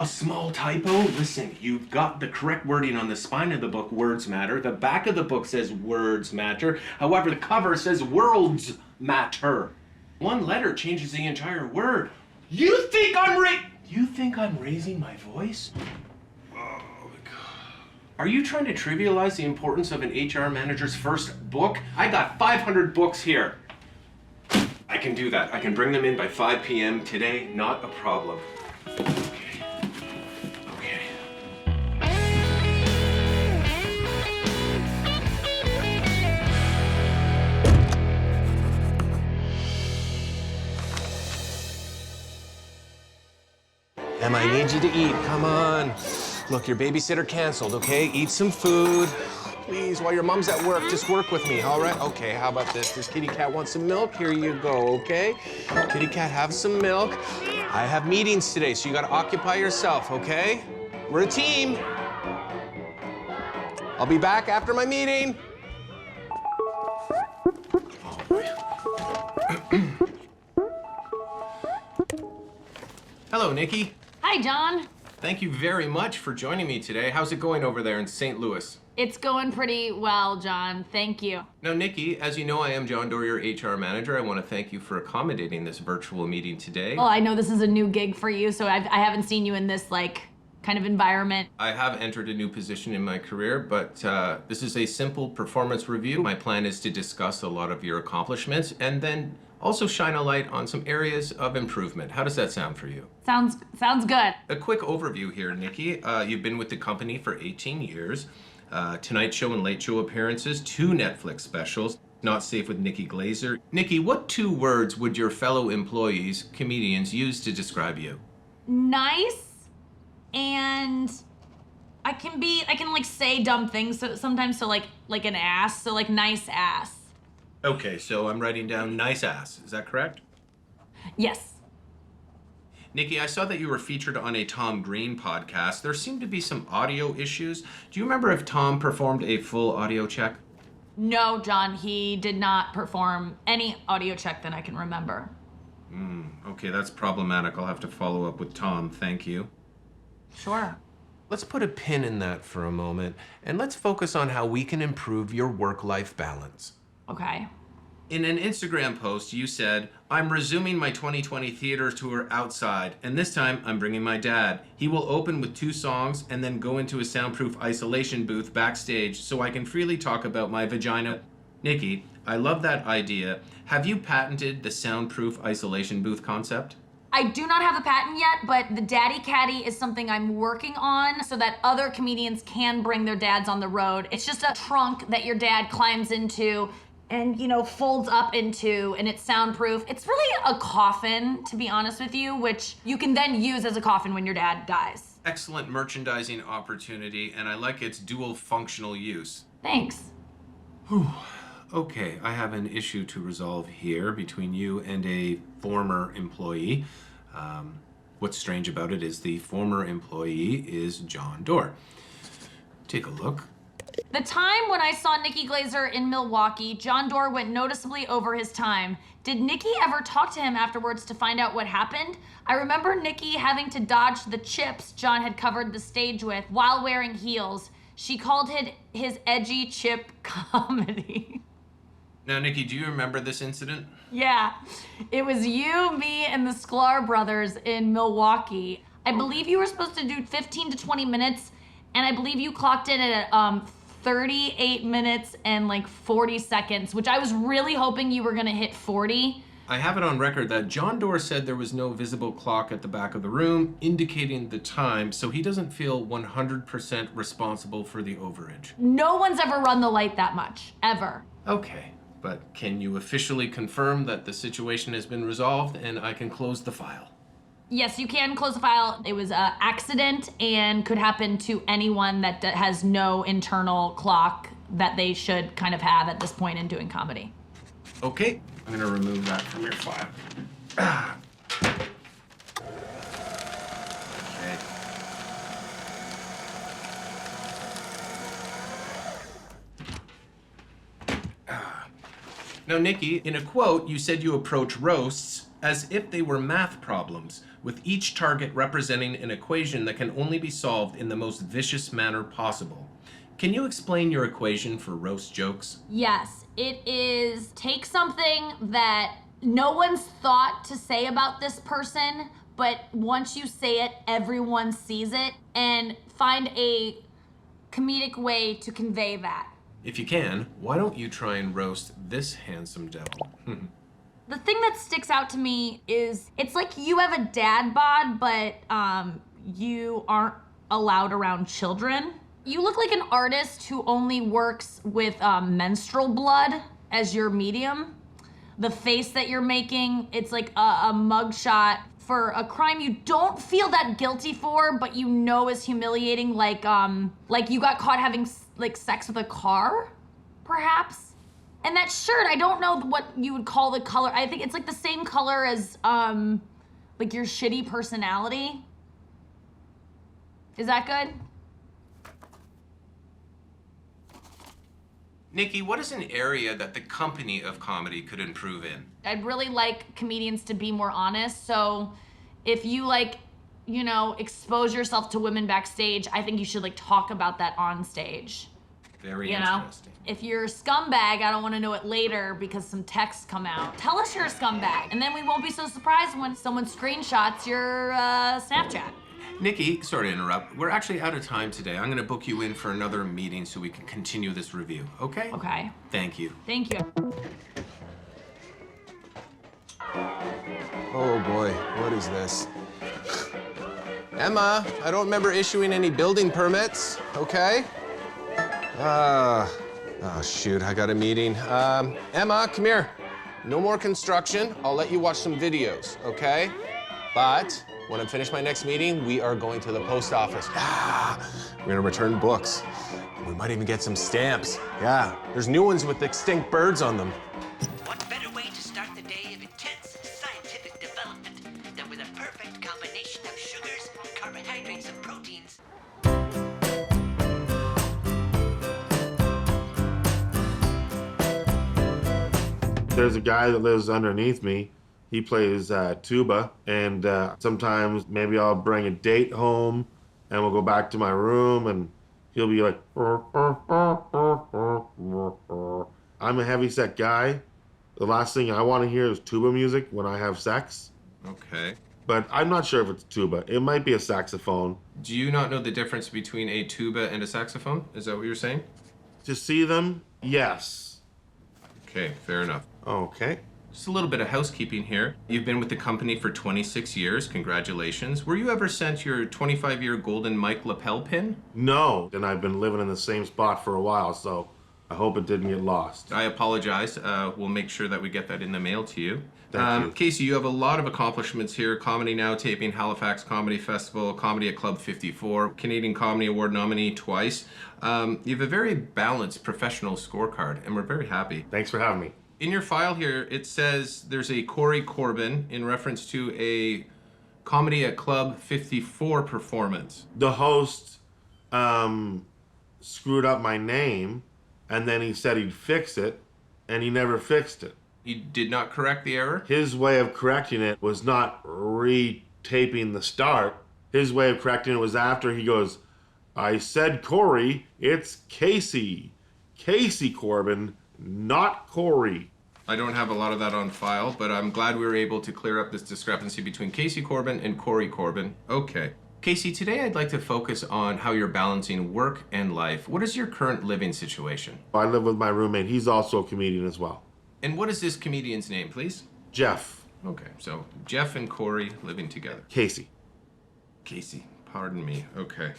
A small typo? Listen, you've got the correct wording on the spine of the book, words matter. The back of the book says words matter. However, the cover says worlds matter. One letter changes the entire word. You think I'm raising my voice? Oh my God. Are you trying to trivialize the importance of an HR manager's first book? I got 500 books here. I can do that. I can bring them in by 5 p.m. today, not a problem. Emma, I need you to eat. Come on. Look, your babysitter canceled, okay? Eat some food. Please, while your mom's at work, just work with me, all right? Okay, how about this? Does Kitty Cat want some milk? Here you go, okay? Kitty Cat, have some milk. I have meetings today, so you gotta occupy yourself, okay? We're a team. I'll be back after my meeting. Hello, Nikki. Hi, John. Thank you very much for joining me today. How's it going over there in St. Louis? It's going pretty well, John. Thank you. Now, Nikki, as you know, I am Jon Dore, your HR manager. I want to thank you for accommodating this virtual meeting today. Well, I know this is a new gig for you, so I haven't seen you in this, like, kind of environment. I have entered a new position in my career, but this is a simple performance review. My plan is to discuss a lot of your accomplishments and then also shine a light on some areas of improvement. How does that sound for you? Sounds good. A quick overview here, Nikki. You've been with the company for 18 years. Tonight Show and Late Show appearances, 2 Netflix specials, Not Safe with Nikki Glaser. Nikki, what 2 words would your fellow employees, comedians, use to describe you? Nice, and I can like say dumb things so sometimes, so like an ass, so like nice ass. Okay, so I'm writing down nice ass. Is that correct? Yes. Nikki, I saw that you were featured on a Tom Green podcast. There seemed to be some audio issues. Do you remember if Tom performed a full audio check? No, John, he did not perform any audio check that I can remember. Okay, that's problematic. I'll have to follow up with Tom. Thank you. Sure. Let's put a pin in that for a moment, and let's focus on how we can improve your work-life balance. Okay. In an Instagram post, you said, "I'm resuming my 2020 theater tour outside, and this time I'm bringing my dad. He will open with 2 songs and then go into a soundproof isolation booth backstage so I can freely talk about my vagina." Nikki, I love that idea. Have you patented the soundproof isolation booth concept? I do not have a patent yet, but the daddy caddy is something I'm working on so that other comedians can bring their dads on the road. It's just a trunk that your dad climbs into and, you know, folds up into, and it's soundproof. It's really a coffin, to be honest with you, which you can then use as a coffin when your dad dies. Excellent merchandising opportunity, and I like its dual functional use. Thanks. Okay, I have an issue to resolve here between you and a former employee. What's strange about it is the former employee is Jon Dore. Take a look. The time when I saw Nikki Glaser in Milwaukee, Jon Dore went noticeably over his time. Did Nikki ever talk to him afterwards to find out what happened? I remember Nikki having to dodge the chips Jon had covered the stage with while wearing heels. She called it his edgy chip comedy. Now, Nikki, do you remember this incident? Yeah, it was you, me, and the Sklar brothers in Milwaukee. I believe you were supposed to do 15 to 20 minutes, and I believe you clocked in at 38 minutes and like 40 seconds, which I was really hoping you were gonna hit 40. I have it on record that Jon Dore said there was no visible clock at the back of the room indicating the time, so he doesn't feel 100% responsible for the overage. No one's ever run the light that much, ever. Okay, but can you officially confirm that the situation has been resolved and I can close the file? Yes, you can close the file. It was an accident and could happen to anyone that has no internal clock that they should kind of have at this point in doing comedy. Okay, I'm gonna remove that from your file. Okay. Now, Nikki, in a quote, you said you approach roasts as if they were math problems, with each target representing an equation that can only be solved in the most vicious manner possible. Can you explain your equation for roast jokes? Yes, it is take something that no one's thought to say about this person, but once you say it, everyone sees it, and find a comedic way to convey that. If you can, why don't you try and roast this handsome devil? The thing that sticks out to me is it's like you have a dad bod, but you aren't allowed around children. You look like an artist who only works with menstrual blood as your medium. The face that you're making, it's like a mugshot for a crime you don't feel that guilty for, but you know is humiliating, like you got caught having like sex with a car, perhaps. And that shirt, I don't know what you would call the color. I think it's like the same color as like your shitty personality. Is that good? Nikki, what is an area that the company of comedy could improve in? I'd really like comedians to be more honest. So if you expose yourself to women backstage, I think you should talk about that on stage. Very You know? interesting. If you're a scumbag, I don't want to know it later because some texts come out. Tell us you're a scumbag, and then we won't be so surprised when someone screenshots your Snapchat. Nikki, sorry to interrupt. We're actually out of time today. I'm going to book you in for another meeting so we can continue this review, okay? Okay. Thank you. Thank you. Oh boy, what is this? Emma, I don't remember issuing any building permits, okay? Oh shoot, I got a meeting. Emma, come here. No more construction. I'll let you watch some videos, okay? But when I'm finished my next meeting, we are going to the post office. We're gonna return books. We might even get some stamps. Yeah, there's new ones with extinct birds on them. What better way to start the day of intense scientific development than with a perfect combination of sugars, carbohydrates, and proteins? There's a guy that lives underneath me. He plays tuba, and sometimes maybe I'll bring a date home, and we'll go back to my room, and he'll be like, I'm a heavy-set guy. The last thing I want to hear is tuba music when I have sex. Okay. But I'm not sure if it's tuba. It might be a saxophone. Do you not know the difference between a tuba and a saxophone? Is that what you're saying? To see them, yes. Okay, fair enough. Okay. Just a little bit of housekeeping here. You've been with the company for 26 years. Congratulations. Were you ever sent your 25-year golden Mike lapel pin? No, and I've been living in the same spot for a while, so I hope it didn't get lost. I apologize. We'll make sure that we get that in the mail to you. Thank you. Casey, you have a lot of accomplishments here. Comedy Now taping, Halifax Comedy Festival, Comedy at Club 54, Canadian Comedy Award nominee twice. You have a very balanced professional scorecard, and we're very happy. Thanks for having me. In your file here, it says there's a Corbin in reference to a Comedy at Club 54 performance. The host screwed up my name, and then he said he'd fix it, and he never fixed it. He did not correct the error? His way of correcting it was not retaping the start. His way of correcting it was after he goes, I said Corey, it's Casey. Casey Corbin, not Corey. I don't have a lot of that on file, but I'm glad we were able to clear up this discrepancy between Casey Corbin and Corey Corbin. Okay. Casey, today I'd like to focus on how you're balancing work and life. What is your current living situation? I live with my roommate. He's also a comedian as well. And what is this comedian's name, please? Jeff. Okay, so Jeff and Corey living together. Casey. Casey, pardon me. Okay.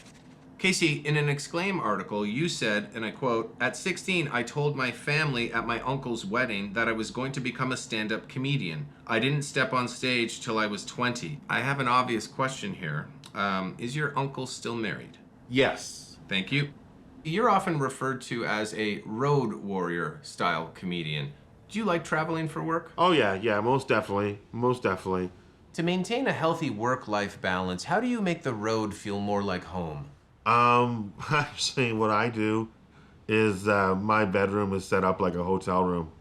Casey, in an Exclaim article, you said, and I quote, at 16, I told my family at my uncle's wedding that I was going to become a stand-up comedian. I didn't step on stage till I was 20. I have an obvious question here. Is your uncle still married? Yes. Thank you. You're often referred to as a road warrior style comedian. Do you like traveling for work? Oh, yeah, most definitely. Most definitely. To maintain a healthy work-life balance, how do you make the road feel more like home? Actually, what I do is my bedroom is set up like a hotel room.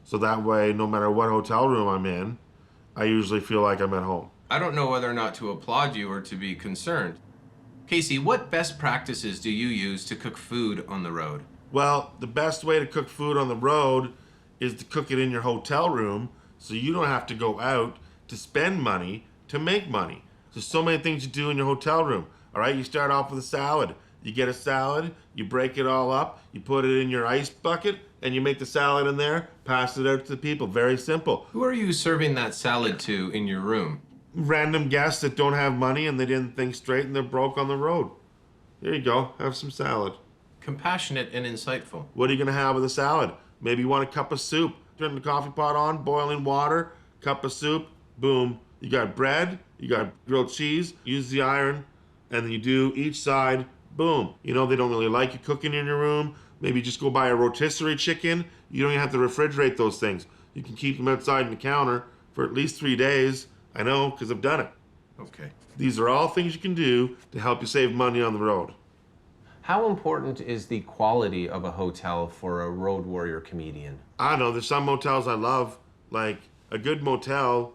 So that way, no matter what hotel room I'm in, I usually feel like I'm at home. I don't know whether or not to applaud you or to be concerned. Casey, what best practices do you use to cook food on the road? Well, the best way to cook food on the road is to cook it in your hotel room so you don't have to go out to spend money to make money. There's so many things you do in your hotel room. All right, you start off with a salad. You get a salad, you break it all up, you put it in your ice bucket, and you make the salad in there, pass it out to the people. Very simple. Who are you serving that salad to in your room? Random guests that don't have money and they didn't think straight and they're broke on the road. There you go, have some salad. Compassionate and insightful. What are you gonna have with a salad? Maybe you want a cup of soup. Turn the coffee pot on, boiling water, cup of soup, boom. You got bread, you got grilled cheese, use the iron, and then you do each side, boom. You know, they don't really like you cooking in your room. Maybe just go buy a rotisserie chicken. You don't even have to refrigerate those things. You can keep them outside on the counter for at least 3 days. I know, because I've done it. Okay. These are all things you can do to help you save money on the road. How important is the quality of a hotel for a road warrior comedian? I don't know, there's some motels I love. Like, a good motel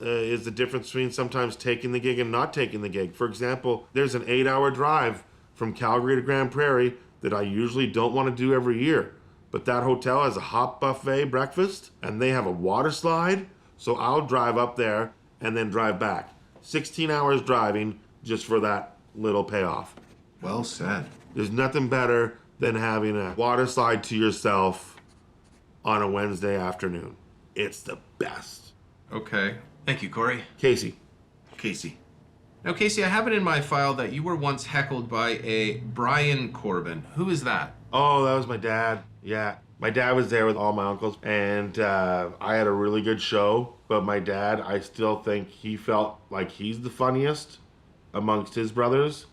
is the difference between sometimes taking the gig and not taking the gig. For example, there's an 8-hour drive from Calgary to Grand Prairie that I usually don't want to do every year. But that hotel has a hot buffet breakfast, and they have a water slide, so I'll drive up there and then drive back. 16 hours driving just for that little payoff. Well said. There's nothing better than having a water slide to yourself on a Wednesday afternoon. It's the best. Okay. Thank you, Corey. Casey. Now, Casey, I have it in my file that you were once heckled by a Brian Corbin. Who is that? Oh, that was my dad. Yeah. My dad was there with all my uncles, and I had a really good show. But my dad, I still think he felt like he's the funniest amongst his brothers.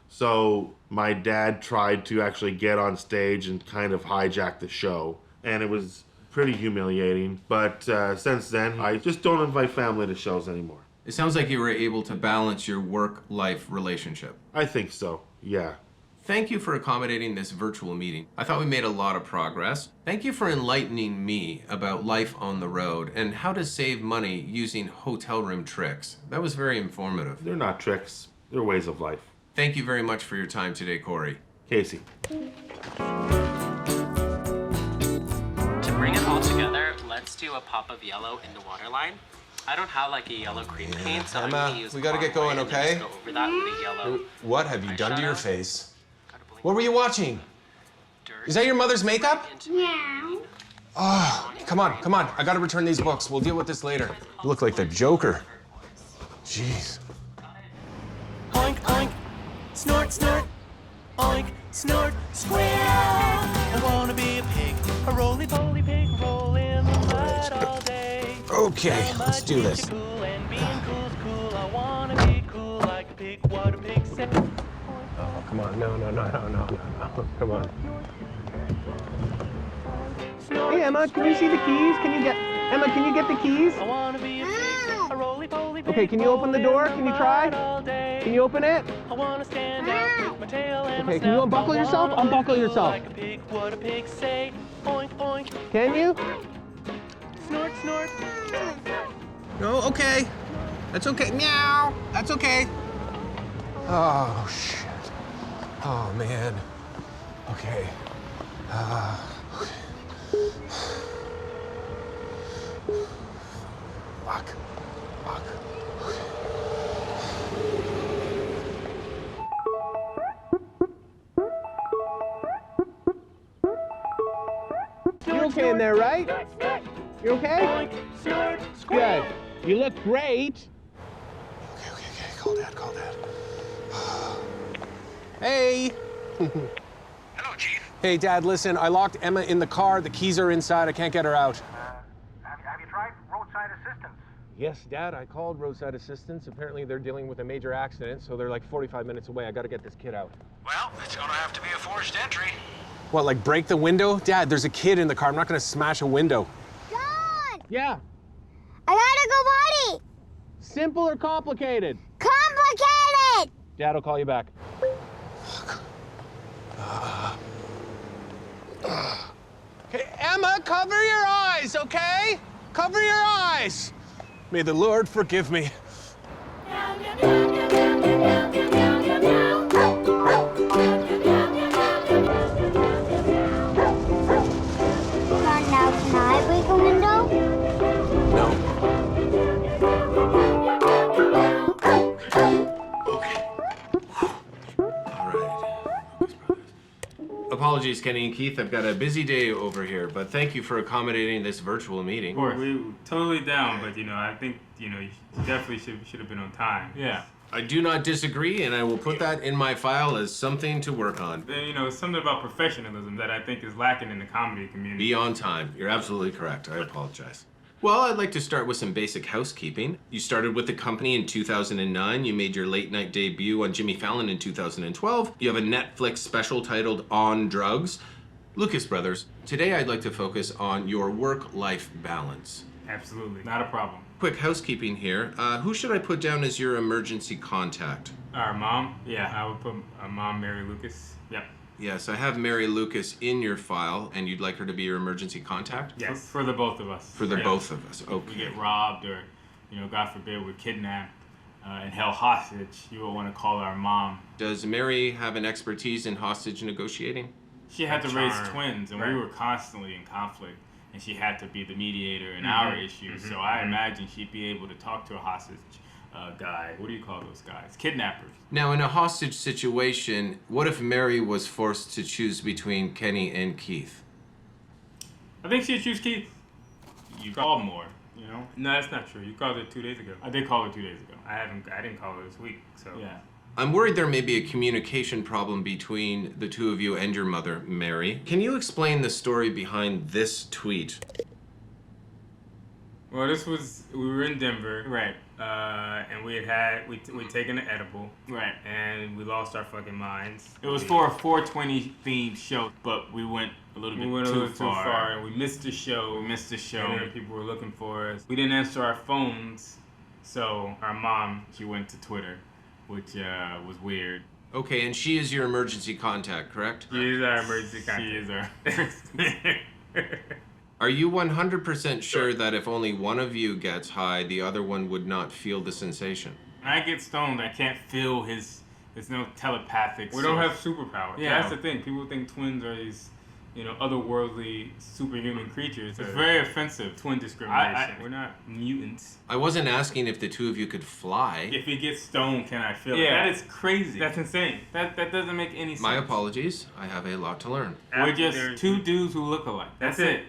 So my dad tried to actually get on stage and kind of hijack the show. And it was pretty humiliating. But since then, I just don't invite family to shows anymore. It sounds like you were able to balance your work-life relationship. I think so, yeah. Thank you for accommodating this virtual meeting. I thought we made a lot of progress. Thank you for enlightening me about life on the road and how to save money using hotel room tricks. That was very informative. They're not tricks. They're ways of life. Thank you very much for your time today, Corey. Casey. To bring it all together, let's do a pop of yellow in the waterline. I don't have like a yellow cream paint, so I'm gonna use we gotta get going, and then okay? just go over that with a yellow. What have you done to your eyeshadow. face? Gotta blend What were you watching? dirt Is that your mother's makeup? into my green. Oh, come on. I gotta return these books. We'll deal with this later. You look like the Joker. Jeez. Oink, oink, snort, snort, oink, snort, square. I wanna be a pig, a roly-poly pig, roll in the mud all day. Okay, let's do this. Cool and being cool's cool. I wanna be cool like a pig. What a pig said. Oh, come on. No. Come on. Hey, Emma, can you see the keys? Emma, can you get the keys? I wanna be a pig, a roly-poly pig. Okay, can you open the door? Can you try? Can you open it? I wanna stand up with my tail and my Okay, can you snout. unbuckle I yourself? wanna Unbuckle be cool yourself. Like a pig, what a pig say. Oink, oink, Can you? snort, snort. No, okay. That's okay. Meow. That's okay. Oh, shit. Oh, man. Okay. Lock. You okay in there, right? You okay? Oink, snort, square. Good. You look great. Okay. Call Dad. Hey. Hello, Chief. Hey, Dad, listen. I locked Emma in the car. The keys are inside. I can't get her out. Have you tried roadside assistance? Yes, Dad, I called roadside assistance. Apparently they're dealing with a major accident, so they're like 45 minutes away. I gotta get this kid out. Well, it's gonna have to be a forced entry. What, like break the window? Dad, there's a kid in the car. I'm not gonna smash a window. John! Yeah. I gotta go potty! Simple or complicated? Complicated! Dad will call you back. Okay, Emma, cover your eyes, okay? Cover your eyes. May the Lord forgive me. Now, can I break a window? No. Apologies, Kenny and Keith. I've got a busy day over here, but thank you for accommodating this virtual meeting. We were totally down, but I think you definitely should have been on time. Yeah. I do not disagree, and I will put that in my file as something to work on. It's something about professionalism that I think is lacking in the comedy community. Be on time. You're absolutely correct. I apologize. Well, I'd like to start with some basic housekeeping. You started with the company in 2009. You made your late night debut on Jimmy Fallon in 2012. You have a Netflix special titled On Drugs. Lucas Brothers, today I'd like to focus on your work-life balance. Absolutely. Not a problem. Quick housekeeping here. Who should I put down as your emergency contact? Our mom? Yeah, I would put our mom, Mary Lucas. Yep. Yes, I have Mary Lucas in your file, and you'd like her to be your emergency contact? Yes. For the both of us. For the both of us, If okay. we get robbed or, God forbid, we're kidnapped and held hostage, you will want to call our mom. Does Mary have an expertise in hostage negotiating? She had to raise twins, and we were constantly in conflict, and she had to be the mediator in our issues. So I imagine she'd be able to talk to a hostage guy. What do you call those guys? Kidnappers. Now, in a hostage situation, what if Mary was forced to choose between Kenny and Keith? I think she'd choose Keith. You called more, No, that's not true. You called her 2 days ago. I did call her 2 days ago. I didn't call her this week, so. Yeah. I'm worried there may be a communication problem between the two of you and your mother, Mary. Can you explain the story behind this tweet? Well, we were in Denver. Right. And we'd taken an edible. Right. And we lost our fucking minds. It was for a 420 themed show, but we went a little bit too far. And we missed the show. And then people were looking for us. We didn't answer our phones. So our mom, she went to Twitter, which was weird. Okay, and she is your emergency contact, correct? She is our emergency contact. She is our Are you 100% sure that if only one of you gets high, the other one would not feel the sensation? When I get stoned, I can't feel there's no telepathic. We don't have superpowers. Yeah. That's the thing. People think twins are these, otherworldly superhuman creatures. It's very offensive, twin discrimination. We're not mutants. I wasn't asking if the two of you could fly. If you get stoned, can I feel it? That is crazy. That's insane. That doesn't make any sense. My apologies. I have a lot to learn. We're just two dudes who look alike. That's it.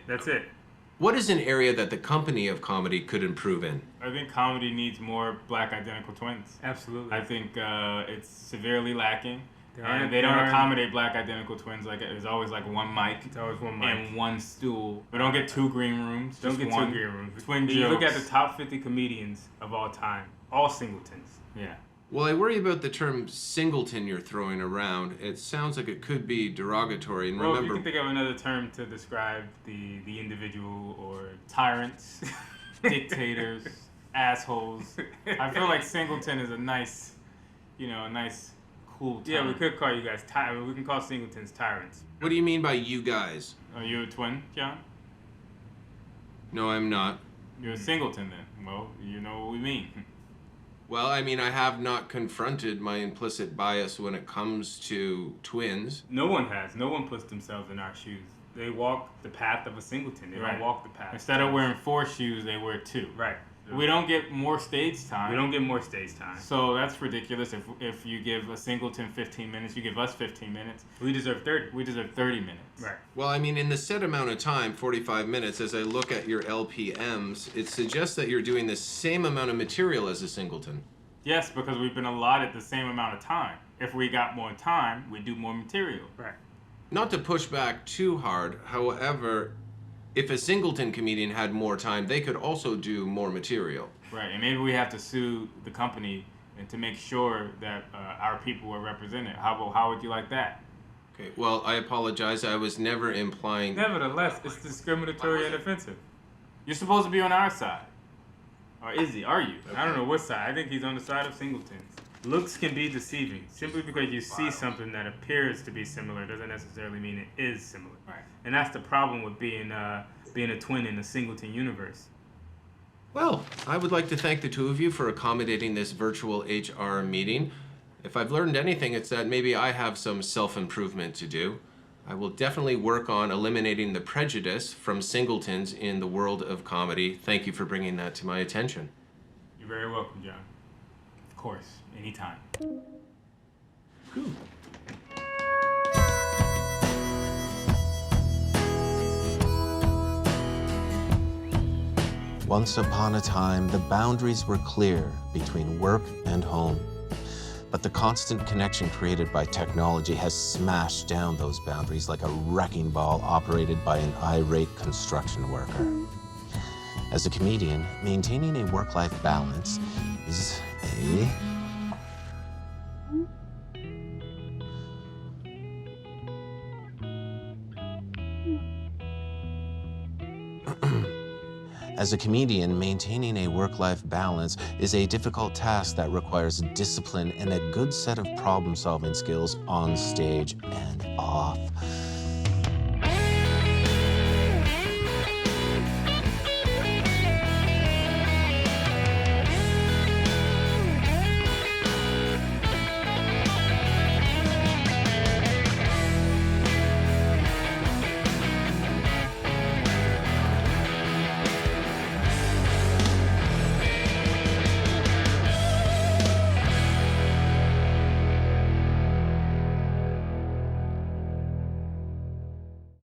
What is an area that the company of comedy could improve in? I think comedy needs more black identical twins. Absolutely. I think it's severely lacking. And they don't accommodate black identical twins. Like there's always like one mic. It's always one mic. And one stool. We don't get 2 green rooms. Don't get 2 green rooms. Twin jokes. You look at the top 50 comedians of all time. All singletons. Yeah. Well, I worry about the term singleton you're throwing around. It sounds like it could be derogatory. And well, remember, you can think of another term to describe the individual or tyrants, dictators, assholes. I feel like singleton is a nice, cool term. Yeah, we could call you guys we can call singletons tyrants. What do you mean by you guys? Are you a twin, John? No, I'm not. You're a singleton then. Well, you know what we mean. Well, I mean, I have not confronted my implicit bias when it comes to twins. No one has. No one puts themselves in our shoes. They walk the path of a singleton. They don't walk the path. Instead of wearing 4 shoes, they wear 2. Right. We don't get more stage time. So that's ridiculous. If you give a singleton 15 minutes, you give us 15 minutes. We deserve 30. We deserve 30 minutes. Right. Well, I mean, in the set amount of time, 45 minutes, as I look at your LPMs, it suggests that you're doing the same amount of material as a singleton. Yes, because we've been allotted the same amount of time. If we got more time, we'd do more material. Right. Not to push back too hard, however, if a singleton comedian had more time, they could also do more material. Right, and maybe we have to sue the company and to make sure that our people are represented. How would you like that? Okay, well, I apologize. I was never implying... Nevertheless, it's discriminatory and offensive. You're supposed to be on our side. Or is he? Are you? Okay. I don't know what side. I think he's on the side of singletons. Looks can be deceiving. Simply because you see something that appears to be similar doesn't necessarily mean it is similar. Right. And that's the problem with being a twin in the singleton universe. Well, I would like to thank the two of you for accommodating this virtual HR meeting. If I've learned anything, it's that maybe I have some self-improvement to do. I will definitely work on eliminating the prejudice from singletons in the world of comedy. Thank you for bringing that to my attention. You're very welcome, John. Of course, anytime. Once upon a time, the boundaries were clear between work and home. But the constant connection created by technology has smashed down those boundaries like a wrecking ball operated by an irate construction worker. As a comedian, maintaining a work-life balance is a As a comedian, maintaining a work-life balance is a difficult task that requires discipline and a good set of problem-solving skills on stage and off.